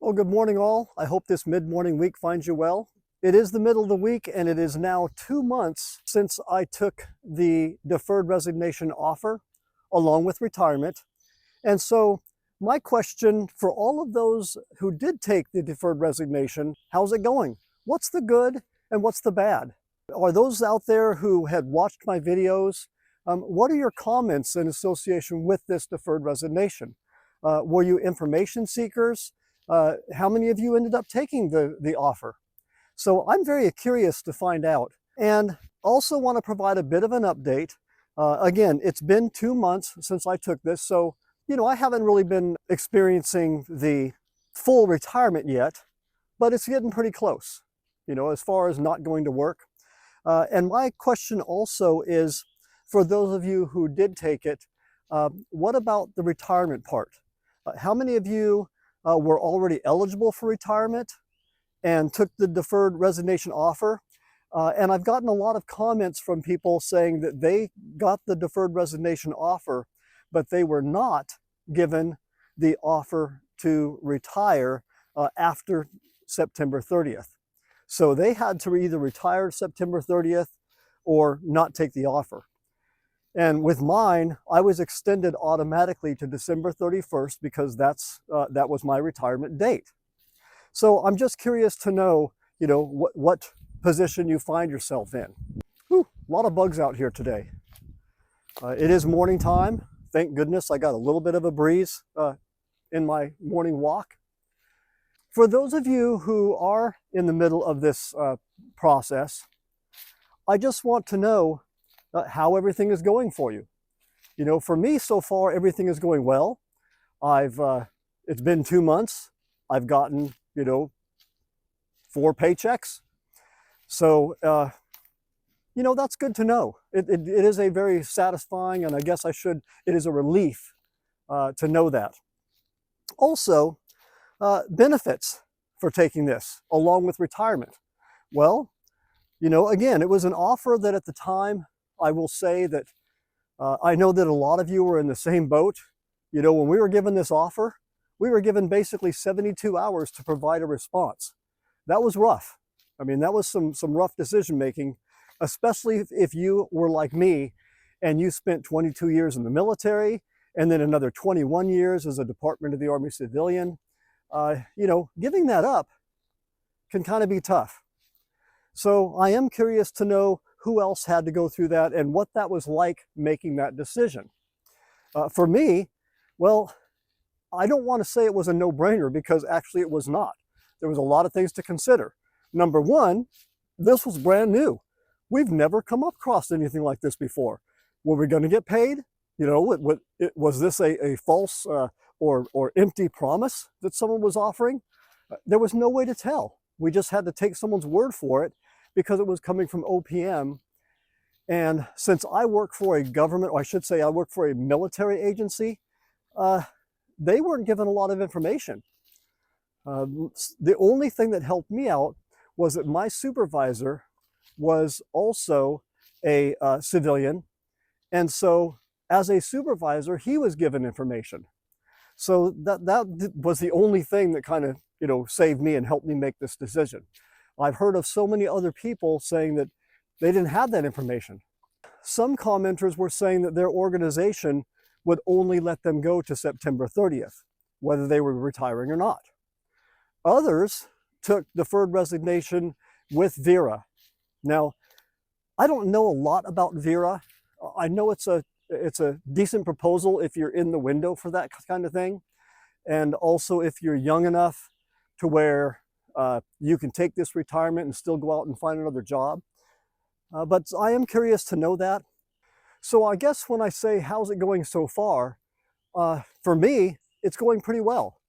Well, good morning all. I hope this mid-morning week finds you well. It is the middle of the week and it is now 2 months since I took the deferred resignation offer along with retirement. And so my question for all of those who did take the deferred resignation, how's it going? What's the good and what's the bad? Are those out there who had watched my videos? What are your comments in association with this deferred resignation? Were you information seekers? How many of you ended up taking the offer? So I'm very curious to find out, and also want to provide a bit of an update. Again, it's been 2 months since I took this, so I haven't really been experiencing the full retirement yet, but it's getting pretty close, as far as not going to work. And my question also is, for those of you who did take it, what about the retirement part? How many of you were already eligible for retirement and took the deferred resignation offer? And I've gotten a lot of comments from people saying that they got the deferred resignation offer, but they were not given the offer to retire after September 30th. So they had to either retire September 30th or not take the offer. And with mine, I was extended automatically to December 31st because that was my retirement date. So I'm just curious to know, what position you find yourself in. Whew, a lot of bugs out here today. It is morning time. Thank goodness I got a little bit of a breeze in my morning walk. For those of you who are in the middle of this process, I just want to know how everything is going for you. For me so far, everything is going well. It's been 2 months. I've gotten, 4 paychecks. So, that's good to know. It is a very satisfying, and I guess it is a relief to know that. Also, benefits for taking this along with retirement. Well, again, it was an offer that at the time, I will say that I know that a lot of you were in the same boat. When we were given this offer, we were given basically 72 hours to provide a response. That was rough. I mean, that was some rough decision making, especially if you were like me and you spent 22 years in the military and then another 21 years as a Department of the Army civilian. Giving that up can kind of be tough. So I am curious to know who else had to go through that and what that was like making that decision. For me, well, I don't want to say it was a no-brainer because actually it was not. There was a lot of things to consider. Number one, this was brand new. We've never come across anything like this before. Were we going to get paid? Was this a false or empty promise that someone was offering? There was no way to tell. We just had to take someone's word for it because it was coming from OPM. And since I work for a government, or I should say I work for a military agency, they weren't given a lot of information. The only thing that helped me out was that my supervisor was also a civilian. And so as a supervisor, he was given information. So that was the only thing that kind of, saved me and helped me make this decision. I've heard of so many other people saying that they didn't have that information. Some commenters were saying that their organization would only let them go to September 30th, whether they were retiring or not. Others took deferred resignation with VERA. Now, I don't know a lot about VERA. I know it's a decent proposal if you're in the window for that kind of thing. And also if you're young enough to where you can take this retirement and still go out and find another job. But I am curious to know that. So I guess when I say, how's it going so far? For me, it's going pretty well.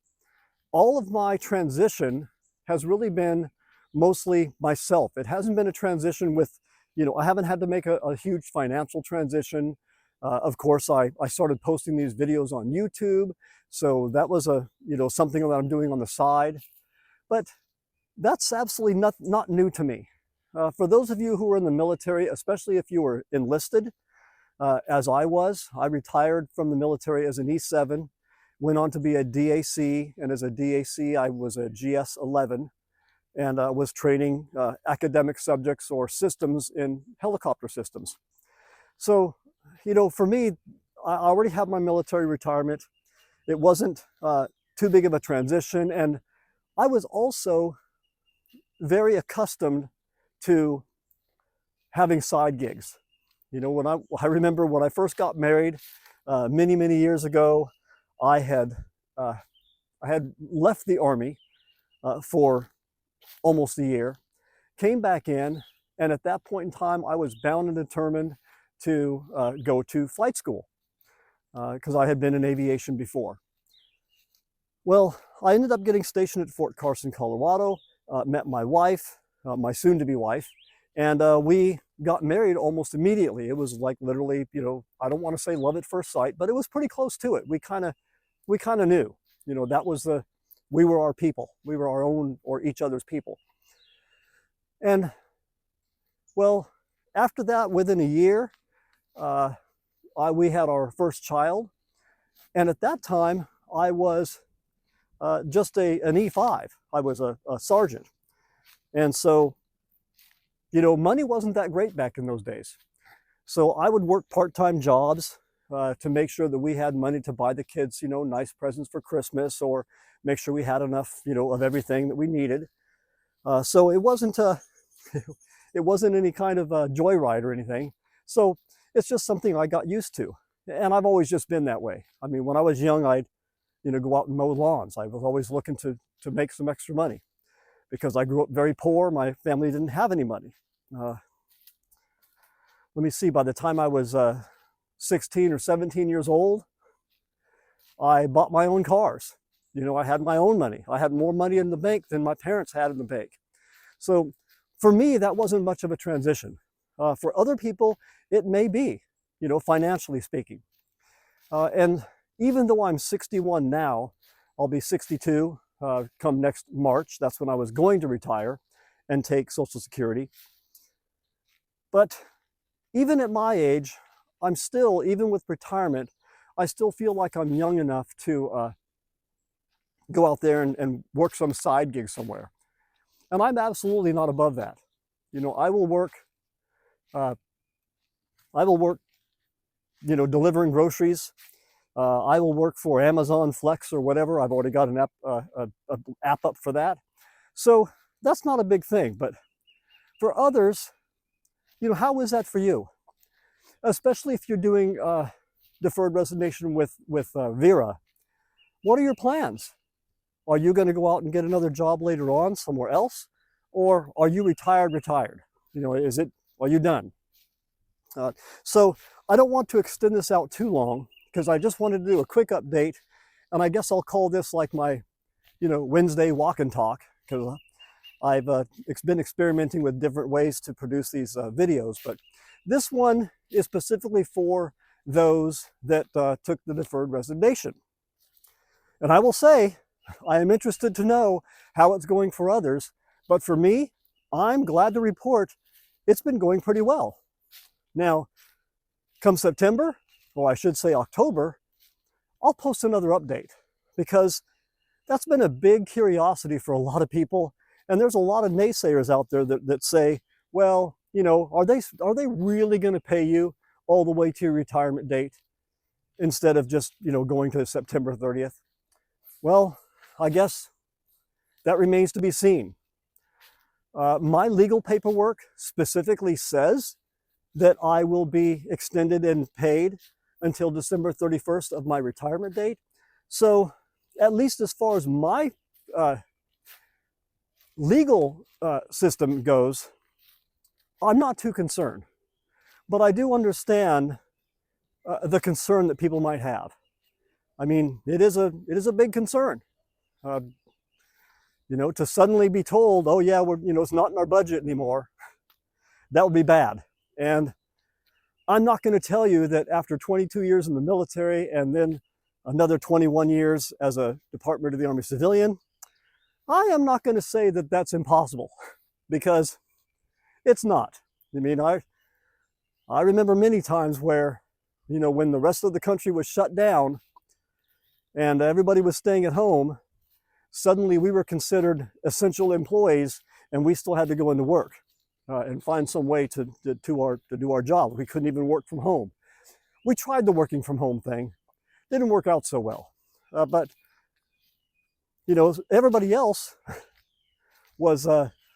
All of my transition has really been mostly myself. It hasn't been a transition with, I haven't had to make a huge financial transition. Of course, I started posting these videos on YouTube. So that was something that I'm doing on the side. But that's absolutely not new to me. For those of you who are in the military, especially if you were enlisted, as I was, I retired from the military as an E7. went on to be a DAC, and as a DAC, I was a GS-11, and was training academic subjects or systems in helicopter systems. So, for me, I already have my military retirement. It wasn't too big of a transition, and I was also very accustomed to having side gigs. When I remember when I first got married many, many years ago, I had left the Army for almost a year, came back in, and at that point in time, I was bound and determined to go to flight school because I had been in aviation before. Well, I ended up getting stationed at Fort Carson, Colorado, met my wife, my soon-to-be wife, and we got married almost immediately. It was like literally, I don't want to say love at first sight, but it was pretty close to it. We kind of knew, that was we were our people. We were our own or each other's people. And well, after that, within a year, we had our first child. And at that time, I was just an E5. I was a sergeant. And so, money wasn't that great back in those days. So I would work part-time jobs to make sure that we had money to buy the kids, nice presents for Christmas, or make sure we had enough, of everything that we needed. So it wasn't any kind of joyride or anything. So it's just something I got used to. And I've always just been that way. I mean, when I was young, I'd, go out and mow lawns. I was always looking to make some extra money because I grew up very poor. My family didn't have any money. Let me see, by the time I was 16 or 17 years old, I bought my own cars. I had my own money. I had more money in the bank than my parents had in the bank. So for me, that wasn't much of a transition. For other people, it may be, financially speaking. And even though I'm 61 now, I'll be 62 come next March. That's when I was going to retire and take Social Security. But even at my age, I'm still, even with retirement, I still feel like I'm young enough to go out there and work some side gig somewhere. And I'm absolutely not above that. I will work, delivering groceries. I will work for Amazon Flex or whatever. I've already got an app up for that. So that's not a big thing. But for others, how is that for you? Especially if you're doing deferred resignation with VERA. What are your plans? Are you going to go out and get another job later on somewhere else? Or are you retired? Are you done? So I don't want to extend this out too long because I just wanted to do a quick update. And I guess I'll call this like my, Wednesday walk and talk, because I've been experimenting with different ways to produce these videos. But this one is specifically for those that took the deferred resignation. And I will say, I am interested to know how it's going for others. But for me, I'm glad to report it's been going pretty well. Now, come September, or I should say October, I'll post another update because that's been a big curiosity for a lot of people. And there's a lot of naysayers out there that say, well, are they really going to pay you all the way to your retirement date instead of just, going to September 30th? Well, I guess that remains to be seen. My legal paperwork specifically says that I will be extended and paid until December 31st of my retirement date. So at least as far as my legal system goes, I'm not too concerned. But I do understand the concern that people might have. I mean, it is a big concern. To suddenly be told, oh yeah, it's not in our budget anymore, that would be bad. And I'm not going to tell you that after 22 years in the military and then another 21 years as a Department of the Army civilian, I am not going to say that that's impossible, because it's not. I mean, I remember many times where, when the rest of the country was shut down and everybody was staying at home, suddenly we were considered essential employees, and we still had to go into work and find some way to do our job. We couldn't even work from home. We tried the working from home thing. Didn't work out so well. But, everybody else was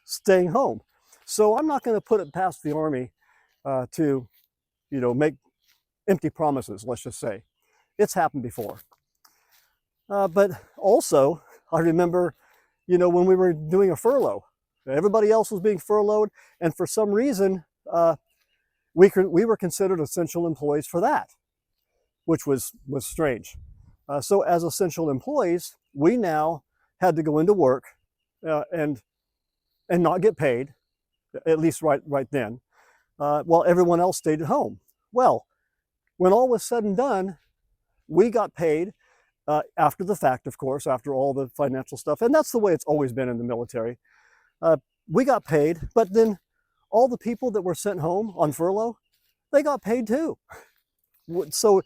staying home. So I'm not going to put it past the Army to, make empty promises, let's just say. It's happened before. But also, I remember, when we were doing a furlough, everybody else was being furloughed, and for some reason, we were considered essential employees for that, which was strange. So as essential employees, we now had to go into work and not get paid, at least right then, while everyone else stayed at home. Well, when all was said and done, we got paid after the fact, of course, after all the financial stuff. And that's the way it's always been in the military. We got paid, but then all the people that were sent home on furlough, they got paid too. So,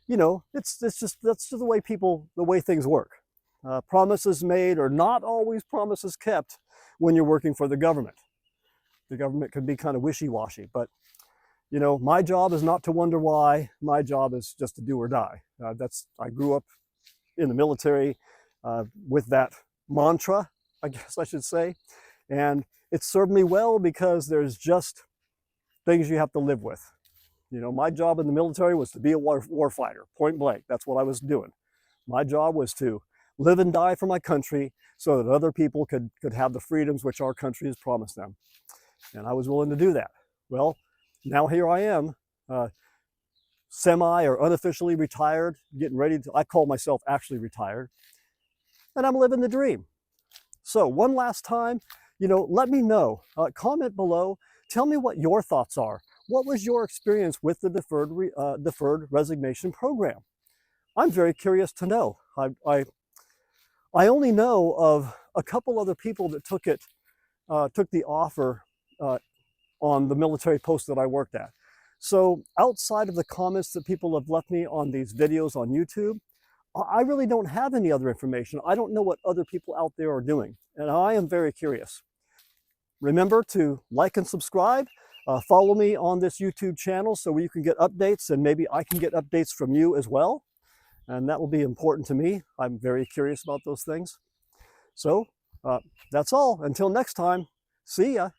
that's just the way things work. Promises made are not always promises kept when you're working for the government. The government can be kind of wishy-washy, but my job is not to wonder why. My job is just to do or die. I grew up in the military with that mantra, I guess I should say, and it served me well because there's just things you have to live with. My job in the military was to be a war fighter, point blank. That's what I was doing. My job was to live and die for my country so that other people could have the freedoms which our country has promised them. And I was willing to do that. Well, now here I am, semi or unofficially retired, getting ready to, I call myself actually retired, and I'm living the dream. So one last time, let me know, comment below, tell me what your thoughts are. What was your experience with the Deferred Resignation Program? I'm very curious to know. I only know of a couple other people that took the offer on the military post that I worked at. So outside of the comments that people have left me on these videos on YouTube, I really don't have any other information. I don't know what other people out there are doing, and I am very curious. Remember to like and subscribe. Follow me on this YouTube channel so you can get updates, and maybe I can get updates from you as well. And that will be important to me. I'm very curious about those things. So that's all. Until next time, see ya.